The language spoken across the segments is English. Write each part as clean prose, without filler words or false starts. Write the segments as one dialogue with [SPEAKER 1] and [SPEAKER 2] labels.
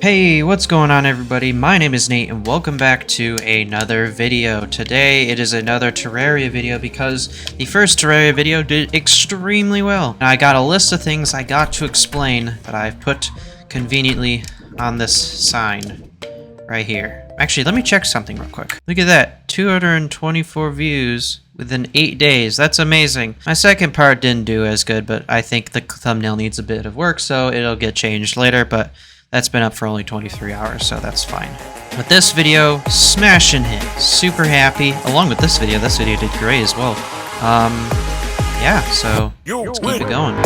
[SPEAKER 1] Hey, what's going on everybody? My name is Nate and welcome back to another video. Today it is another Terraria video because the first Terraria video did extremely well. And I got a list of things I got to explain that I've put conveniently on this sign right here. Actually, let me check something real quick. Look at that, 224 views within 8 days. That's amazing. My second part didn't do as good, but I think the thumbnail needs a bit of work, so it'll get changed later, but that's been up for only 23 hours, so that's fine. But this video, smashing hit. Super happy. Along with this video did great as well. Yeah, so let's keep it going.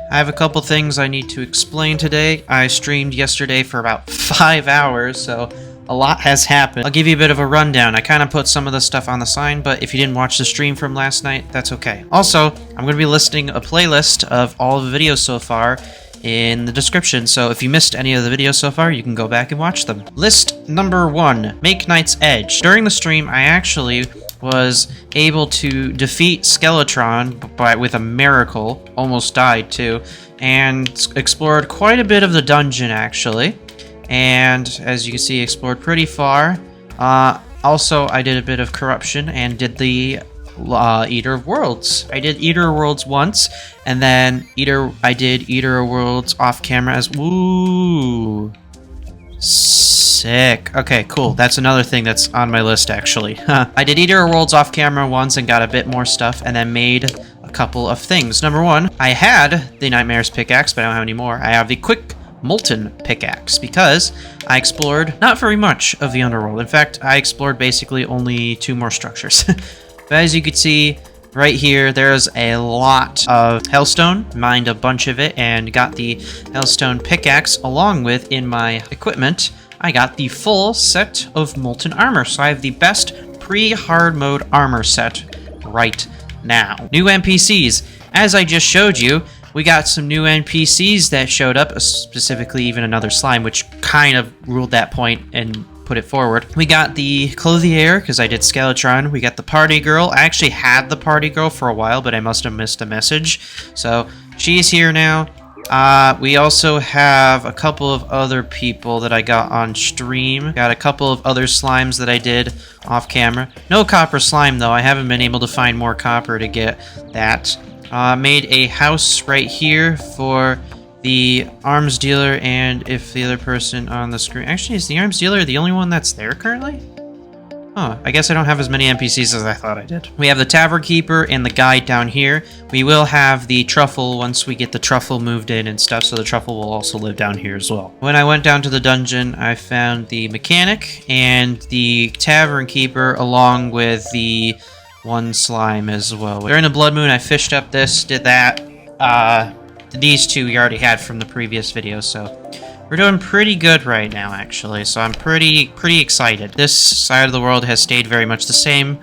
[SPEAKER 1] I have a couple things I need to explain today. I streamed yesterday for about 5 hours, so a lot has happened. I'll give you a bit of a rundown. I kind of put some of the stuff on the sign, but if you didn't watch the stream from last night, that's okay. Also, I'm going to be listing a playlist of all the videos so far in the description, so if you missed any of the videos so far, you can go back and watch them. List number 1, Make Knight's Edge. During the stream, I actually was able to defeat Skeletron with a miracle, almost died too, and explored quite a bit of the dungeon actually, and as you can see, explored pretty far. Also, I did a bit of corruption and did the Eater of Worlds. I did Eater of Worlds once, and then I did Eater of Worlds off camera as woo. Sick. Okay, cool. That's another thing that's on my list, actually. I did Eater of Worlds off camera once and got a bit more stuff, and then made a couple of things. Number 1, I had the Nightmare's pickaxe, but I don't have any more. I have the Quick Molten pickaxe, because I explored not very much of the underworld. In fact, I explored basically only 2 more structures. But as you can see, right here, there's a lot of Hellstone, mined a bunch of it, and got the Hellstone pickaxe, along with, in my equipment, I got the full set of Molten Armor, so I have the best pre-hard mode armor set right now. New NPCs. As I just showed you, we got some new NPCs that showed up, specifically even another slime, which kind of ruled that point and put it forward. We got the Clothier, because I did Skeletron. We got the Party Girl. I actually had the Party Girl for a while, but I must have missed a message. So she's here now. We also have a couple of other people that I got on stream. Got a couple of other slimes that I did off camera. No copper slime, though. I haven't been able to find more copper to get that. Made a house right here for the arms dealer, and if the other person on the screen... Actually, is the arms dealer the only one that's there currently? Huh, I guess I don't have as many NPCs as I thought I did. We have the Tavern Keeper and the guide down here. We will have the truffle once we get the truffle moved in and stuff, so the truffle will also live down here as well. When I went down to the dungeon, I found the mechanic and the Tavern Keeper, along with the one slime as well. During the Blood Moon, I fished up this, did that. These 2 we already had from the previous video, so we're doing pretty good right now, actually, so I'm pretty excited. This side of the world has stayed very much the same,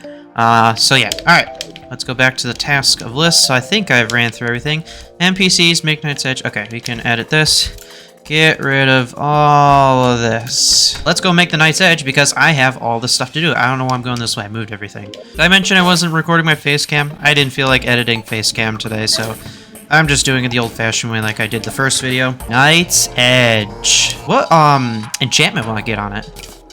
[SPEAKER 1] so yeah. Alright, let's go back to the task of list. So I think I've ran through everything. NPCs, Make Knight's Edge. Okay, we can edit this. Get rid of all of this. Let's go make the Knight's Edge, because I have all the stuff to do. I don't know why I'm going this way. I moved everything. Did I mention I wasn't recording my face cam? I didn't feel like editing face cam today, so I'm just doing it the old-fashioned way like I did the first video. Knight's Edge. What, enchantment will I get on it?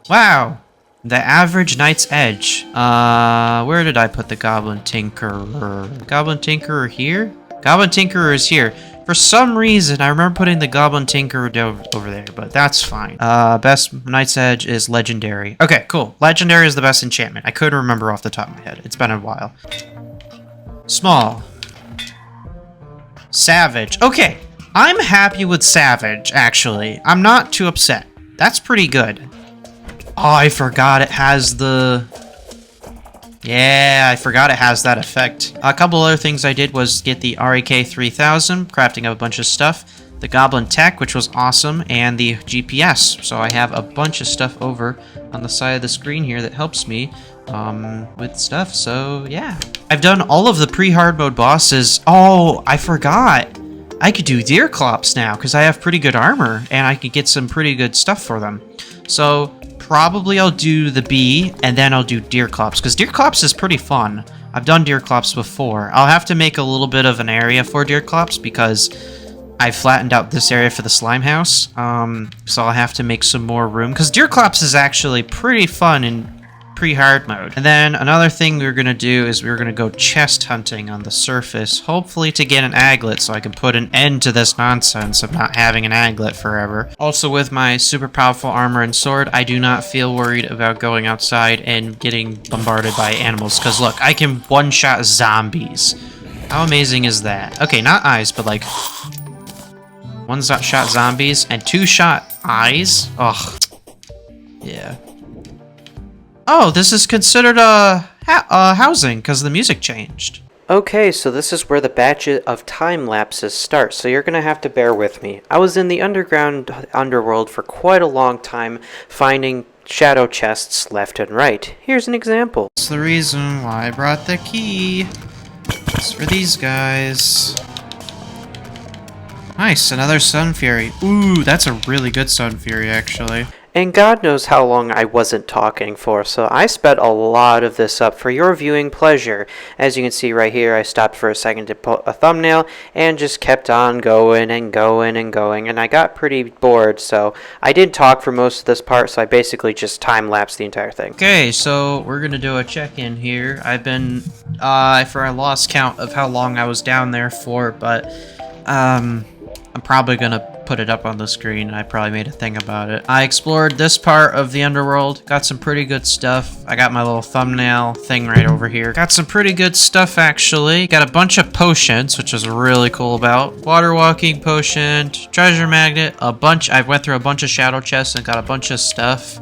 [SPEAKER 1] Wow. The average Knight's Edge. Where did I put the Goblin Tinkerer? Goblin Tinkerer here? Goblin Tinkerer is here. For some reason, I remember putting the Goblin Tinkerer down over there, but that's fine. Best Knight's Edge is Legendary. Okay, cool. Legendary is the best enchantment. I couldn't remember off the top of my head. It's been a while. Small. Savage. Okay, I'm happy with Savage, actually. I'm not too upset. That's pretty good. Oh, I forgot it has the... Yeah, I forgot it has that effect. A couple other things I did was get the REK 3000, crafting up a bunch of stuff. the Goblin Tech, which was awesome, and the GPS. So I have a bunch of stuff over on the side of the screen here that helps me with stuff. So yeah, I've done all of the pre-hard mode bosses. Oh, I forgot. I could do Deer Clops now because I have pretty good armor and I could get some pretty good stuff for them. So probably I'll do the bee and then I'll do Deer Clops because Deer Clops is pretty fun. I've done Deer Clops before. I'll have to make a little bit of an area for Deer Clops because I flattened out this area for the slime house. So I'll have to make some more room because Deer Clops is actually pretty fun in pre-hard mode. And then another thing we were going to do is we were going to go chest hunting on the surface, hopefully to get an aglet so I can put an end to this nonsense of not having an aglet forever. Also, with my super powerful armor and sword, I do not feel worried about going outside and getting bombarded by animals because look, I can one-shot zombies. How amazing is that? Okay, not eyes, but like one-shot zombies and two-shot eyes? Ugh. Yeah. Oh, this is considered housing because the music changed. Okay, so this is where the batch of time lapses start, so you're gonna have to bear with me. I was in the underworld for quite a long time, finding shadow chests left and right. Here's an example. That's the reason why I brought the key. It's for these guys. Nice, another Sun Fury. Ooh, that's a really good Sun Fury, actually. And God knows how long I wasn't talking for, so I sped a lot of this up for your viewing pleasure. As you can see right here, I stopped for a second to put a thumbnail and just kept on going and going and going, and I got pretty bored, so I did talk for most of this part, so I basically just time-lapsed the entire thing. Okay, so we're gonna do a check-in here. I've been, I lost count of how long I was down there for, but, I'm probably gonna put it up on the screen. I probably made a thing about it. I explored this part of the underworld, got some pretty good stuff. I got my little thumbnail thing right over here. Got some pretty good stuff, actually. Got a bunch of potions, which is really cool about. Water walking potion, treasure magnet, a bunch. I went through a bunch of shadow chests and got a bunch of stuff.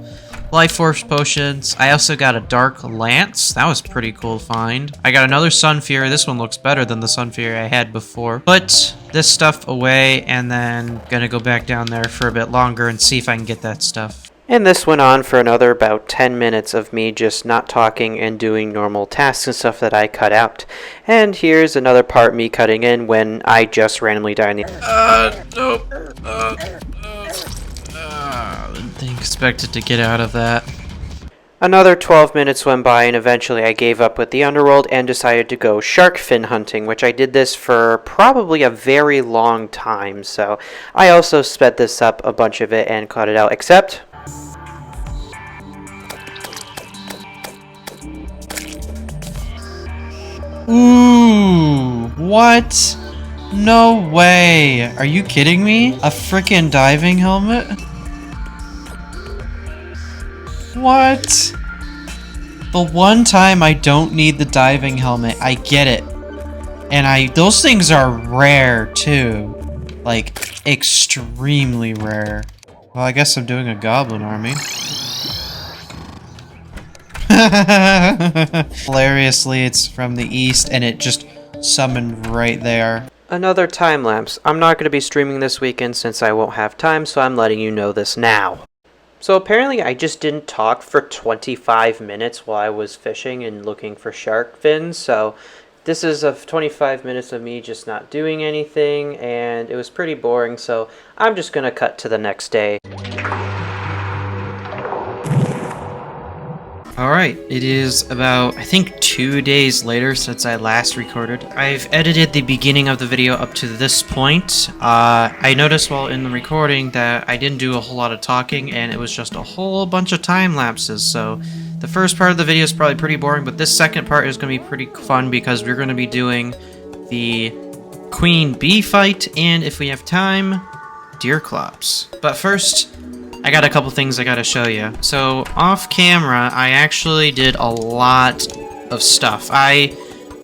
[SPEAKER 1] Life Force potions. I also got a Dark Lance. That was pretty cool find. I got another Sun Fury. This one looks better than the Sun Fury I had before. Put this stuff away and then gonna go back down there for a bit longer and see if I can get that stuff. And this went on for another about 10 minutes of me just not talking and doing normal tasks and stuff that I cut out. And here's another part me cutting in when I just randomly die in the... Nope. Didn't expect it to get out of that. Another 12 minutes went by and eventually I gave up with the underworld and decided to go shark fin hunting, which I did this for probably a very long time, so I also sped this up a bunch of it and cut it out, except... Ooh, what? No way. Are you kidding me? A frickin' diving helmet? What? The one time I don't need the diving helmet, I get it. And those things are rare too. Like, extremely rare. Well, I guess I'm doing a goblin army. Hilariously, it's from the east and it just summoned right there. Another time lapse. I'm not going to be streaming this weekend since I won't have time, so I'm letting you know this now. So apparently I just didn't talk for 25 minutes while I was fishing and looking for shark fins, so this is 25 minutes of me just not doing anything, and it was pretty boring, so I'm just gonna cut to the next day. Alright, it is about, I think, 2 days later since I last recorded. I've edited the beginning of the video up to this point. I noticed while in the recording that I didn't do a whole lot of talking and it was just a whole bunch of time lapses, so the first part of the video is probably pretty boring, but this second part is going to be pretty fun because we're going to be doing the Queen Bee fight and, if we have time, Deer Clops. But first, I got a couple things I gotta show you. So, off camera, I actually did a lot of stuff. I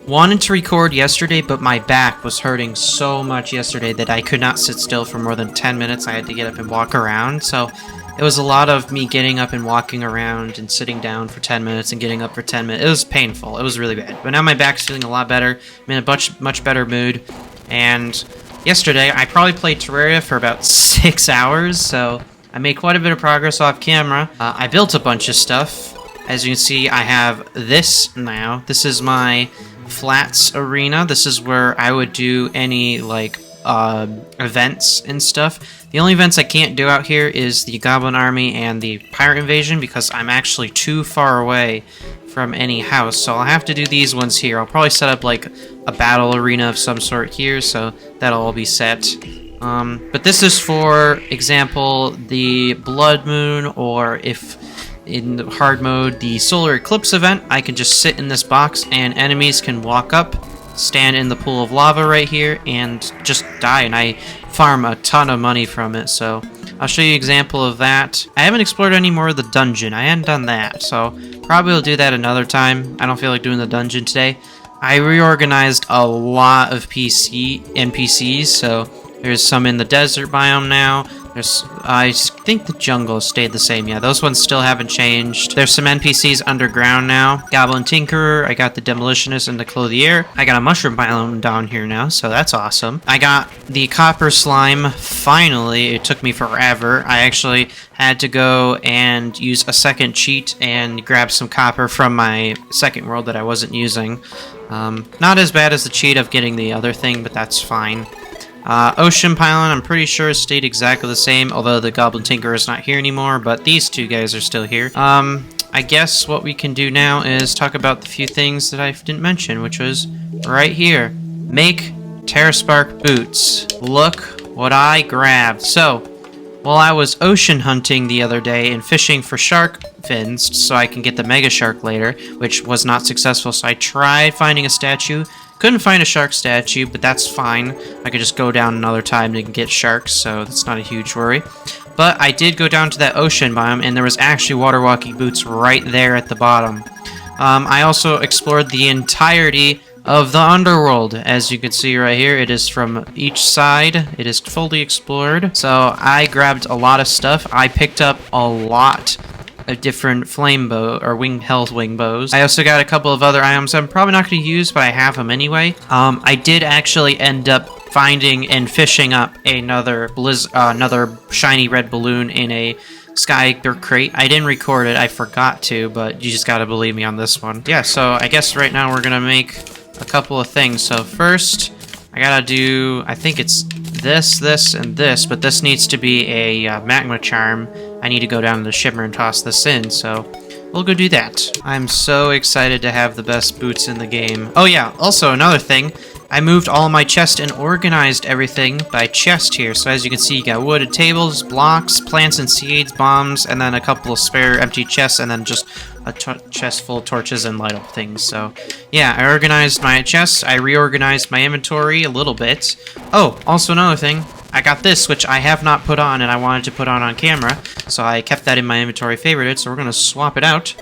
[SPEAKER 1] wanted to record yesterday, but my back was hurting so much yesterday that I could not sit still for more than 10 minutes. I had to get up and walk around, so it was a lot of me getting up and walking around and sitting down for 10 minutes and getting up for 10 minutes. It was painful. It was really bad. But now my back's feeling a lot better. I'm in a much better mood, and yesterday, I probably played Terraria for about 6 hours, so I made quite a bit of progress off camera. I built a bunch of stuff. As you can see, I have this now. This is my flats arena. This is where I would do any, like, events and stuff. The only events I can't do out here is the Goblin Army and the Pirate Invasion because I'm actually too far away from any house, so I'll have to do these ones here. I'll probably set up like a battle arena of some sort here, so that'll all be set. But this is, for example, the Blood Moon, or if in hard mode, the Solar Eclipse event. I can just sit in this box and enemies can walk up, stand in the pool of lava right here, and just die, and I farm a ton of money from it, so I'll show you an example of that. I haven't explored any more of the dungeon. I hadn't done that, so probably will do that another time. I don't feel like doing the dungeon today. I reorganized a lot of NPCs, so there's some in the desert biome now. I think the jungle stayed the same. Yeah, those ones still haven't changed. There's some NPCs underground now. Goblin Tinkerer, I got the Demolitionist and the Clothier. I got a mushroom biome down here now, so that's awesome. I got the Copper Slime, finally. It took me forever. I actually had to go and use a second cheat and grab some copper from my second world that I wasn't using. Not as bad as the cheat of getting the other thing, but that's fine. Ocean Pylon, I'm pretty sure stayed exactly the same, although the Goblin Tinkerer is not here anymore, but these two guys are still here. I guess what we can do now is talk about the few things that I didn't mention, which was right here. Make Terraspark boots. Look what I grabbed. So, while I was ocean hunting the other day and fishing for shark fins so I can get the Mega Shark later, which was not successful, so I tried finding a statue. Couldn't find a shark statue, but that's fine. I could just go down another time to get sharks, so that's not a huge worry. But I did go down to that ocean biome, and there was actually water walking boots right there at the bottom. I also explored the entirety of the underworld. As you can see right here, it is from each side. It is fully explored. So I grabbed a lot of stuff. I picked up a lot of different flame bow or health wing bows. I also got a couple of other items I'm probably not going to use, but I have them anyway. I did actually end up finding and fishing up another shiny red balloon in a sky crate. I didn't record it, I forgot to, but you just gotta believe me on this one. Yeah, so I guess right now we're gonna make a couple of things. So first, I gotta do, I think it's this, and this, but this needs to be a magma charm. I need to go down to the shimmer and toss this in, so we'll go do that. I'm so excited to have the best boots in the game. Oh yeah, also another thing, I moved all of my chest and organized everything by chest here. So as you can see, you got wooded tables, blocks, plants and seeds, bombs, and then a couple of spare empty chests, and then just a chest full of torches and light up things. So yeah, I organized my chests. I reorganized my inventory a little bit. Oh, also another thing, I got this, which I have not put on, and I wanted to put on camera, so I kept that in my inventory favorited, so we're gonna swap it out.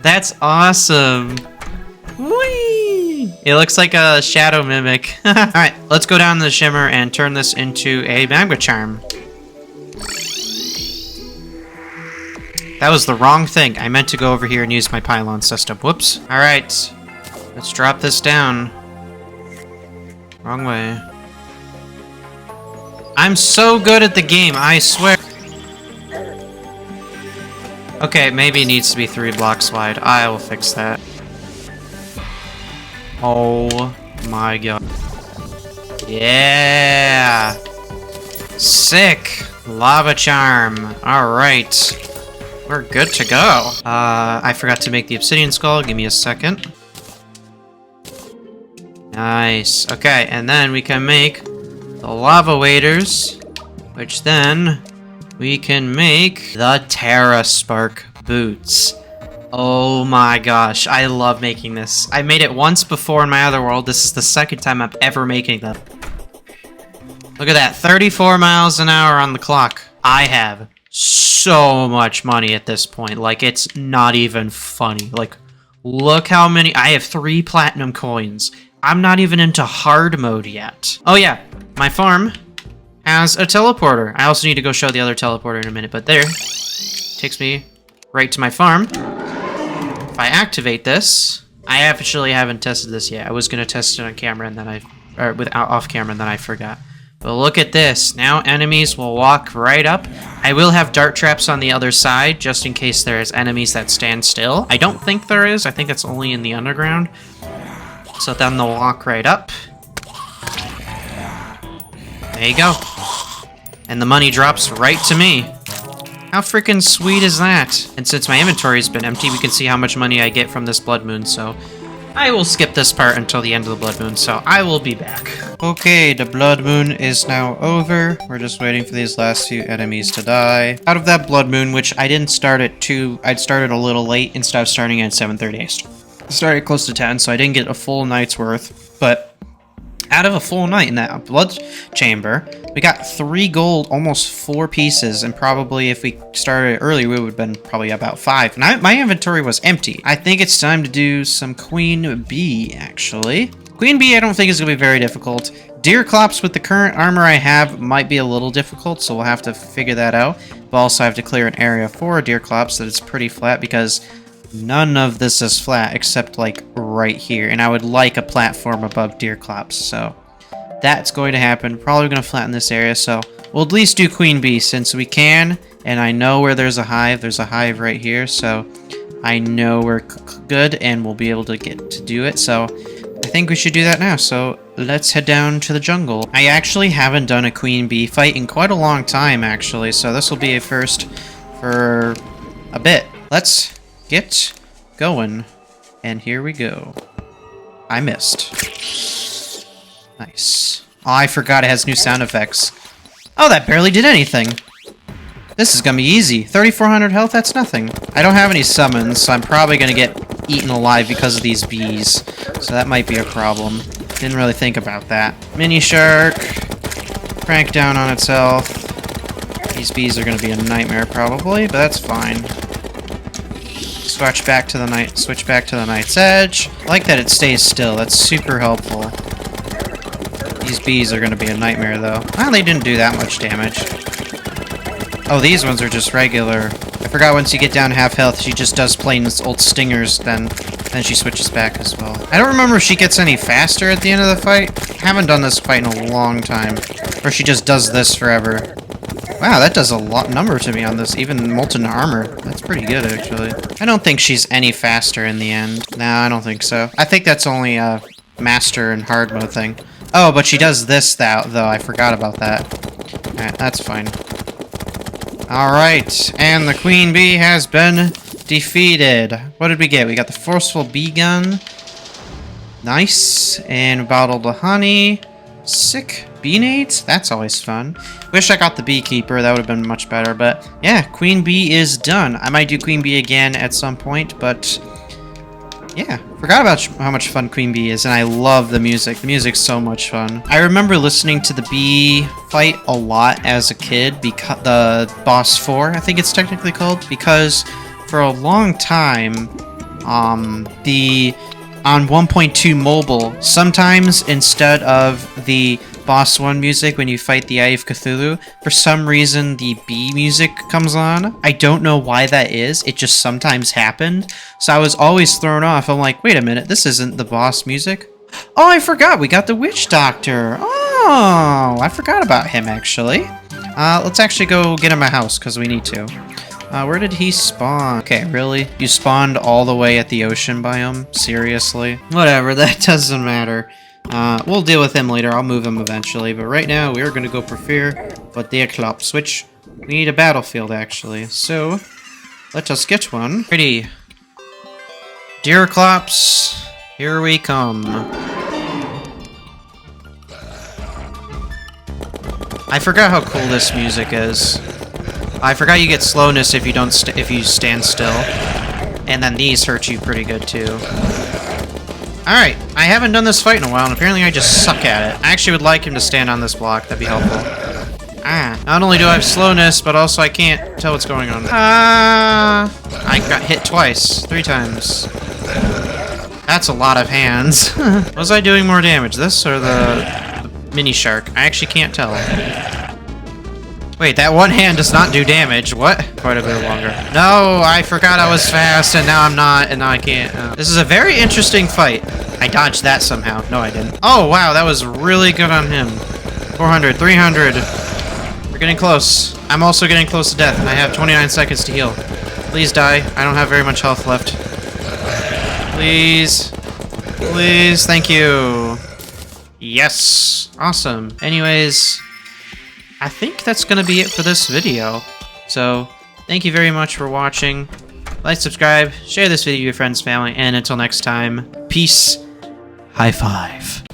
[SPEAKER 1] That's awesome! Whee! It looks like a shadow mimic. Alright, let's go down to the shimmer and turn this into a magma charm. That was the wrong thing. I meant to go over here and use my pylon system. Whoops. Alright, let's drop this down. Wrong way. I'm so good at the game, I swear. Okay, maybe it needs to be 3 blocks wide. I will fix that. Oh my god. Yeah! Sick! Lava charm. Alright. We're good to go. I forgot to make the obsidian skull. Give me a second. Nice. Okay, and then we can make the lava waders, which then we can make the Terraspark boots. Oh my gosh, I love making this. I made it once before in my other world. This is the second time I'm ever making them. Look at that, 34 miles an hour on the clock. I have so much money at this point. Like, it's not even funny. Like, look how many. I have 3 platinum coins. I'm not even into hard mode yet. Oh yeah, my farm has a teleporter. I also need to go show the other teleporter in a minute, but there. Takes me right to my farm. If I activate this, I actually haven't tested this yet. I was gonna test it on camera and then off camera and then I forgot. But look at this. Now enemies will walk right up. I will have dart traps on the other side just in case there's enemies that stand still. I don't think there is. I think it's only in the underground. So then they'll walk right up. There you go. And the money drops right to me. How freaking sweet is that? And since my inventory's been empty, we can see how much money I get from this blood moon, so I will skip this part until the end of the blood moon, so I will be back. Okay, the blood moon is now over. We're just waiting for these last few enemies to die. Out of that blood moon, which I didn't start at 2, I'd started a little late instead of starting at 7:30. I started close to 10, so I didn't get a full night's worth, but out of a full night in that blood chamber, we got 3 gold, almost 4 pieces, and probably if we started early, we would have been probably about 5. And my inventory was empty. I think it's time to do some Queen Bee, actually. Queen Bee I don't think is going to be very difficult. Deer Clops with the current armor I have might be a little difficult, so we'll have to figure that out. But also I have to clear an area for Deer Clops that it's pretty flat because none of this is flat except like right here, and I would like a platform above Deer Clops, so that's going to happen. Probably going to flatten this area, so we'll at least do Queen Bee since we can, and I know where there's a hive. There's a hive right here, so I know we're good and we'll be able to get to do it, so I think we should do that now. So let's head down to the jungle. I actually haven't done a Queen Bee fight in quite a long time, actually, so this will be a first for a bit. Let's get going, and here we go. I missed. Nice. Oh, I forgot it has new sound effects. Oh, that barely did anything. This is gonna be easy. 3,400 health, that's nothing. I don't have any summons, so I'm probably gonna get eaten alive because of these bees. So that might be a problem. Didn't really think about that. Mini shark. Crank down on its health. These bees are gonna be a nightmare probably, but that's fine. Switch back to the Night's Edge. I like that it stays still. That's super helpful. These bees are going to be a nightmare, though. Well, they didn't do that much damage. Oh, these ones are just regular. I forgot once you get down to half health, she just does plain old stingers, then she switches back as well. I don't remember if she gets any faster at the end of the fight. I haven't done this fight in a long time. Or she just does this forever. Wow, that does a lot number to me on this, even molten armor. That's pretty good, actually. I don't think she's any faster in the end. No, I don't think so. I think that's only a master and hard mode thing. Oh, but she does this, though. I forgot about that. Alright, that's fine. Alright, and the Queen Bee has been defeated. What did we get? We got the Forceful Bee Gun. Nice. And bottled of honey. Sick. Bee nades? That's always fun. Wish I got the Beekeeper. That would have been much better. But yeah, Queen Bee is done. I might do Queen Bee again at some point, but yeah, forgot about how much fun Queen Bee is, and I love the music. The music's so much fun. I remember listening to the bee fight a lot as a kid, because the Boss 4, I think it's technically called, because for a long time, on 1.2 mobile, sometimes instead of the Boss 1 music when you fight the Eye of Cthulhu, for some reason the bee music comes on. I don't know why that is, it just sometimes happened. So I was always thrown off. I'm like, wait a minute, this isn't the boss music. Oh, I forgot, we got the Witch Doctor. Oh, I forgot about him actually. Let's actually go get him a house, because we need to. Where did he spawn? Okay, really? You spawned all the way at the ocean biome? Seriously? Whatever, that doesn't matter. We'll deal with him later. I'll move him eventually. But right now, we're going to go prefer for Deer Clops, which we need a battlefield, actually. So, let us get one. Pretty. Deer Clops, here we come. I forgot how cool this music is. I forgot you get slowness if you don't if you stand still, and then these hurt you pretty good too. All right, I haven't done this fight in a while, and apparently I just suck at it. I actually would like him to stand on this block. That'd be helpful. Not only do I have slowness, but also I can't tell what's going on. I got hit twice, 3 times. That's a lot of hands. Was I doing more damage, this or the mini shark? I actually can't tell. Wait, that one hand does not do damage. What? Quite a bit longer. No, I forgot I was fast, and now I'm not, and now I can't. This is a very interesting fight. I dodged that somehow. No, I didn't. Oh, wow, that was really good on him. 400, 300. We're getting close. I'm also getting close to death, and I have 29 seconds to heal. Please die. I don't have very much health left. Please. Please. Thank you. Yes. Awesome. Anyways, I think that's going to be it for this video. So, thank you very much for watching. Like, subscribe, share this video with your friends, family, and until next time, peace. High five.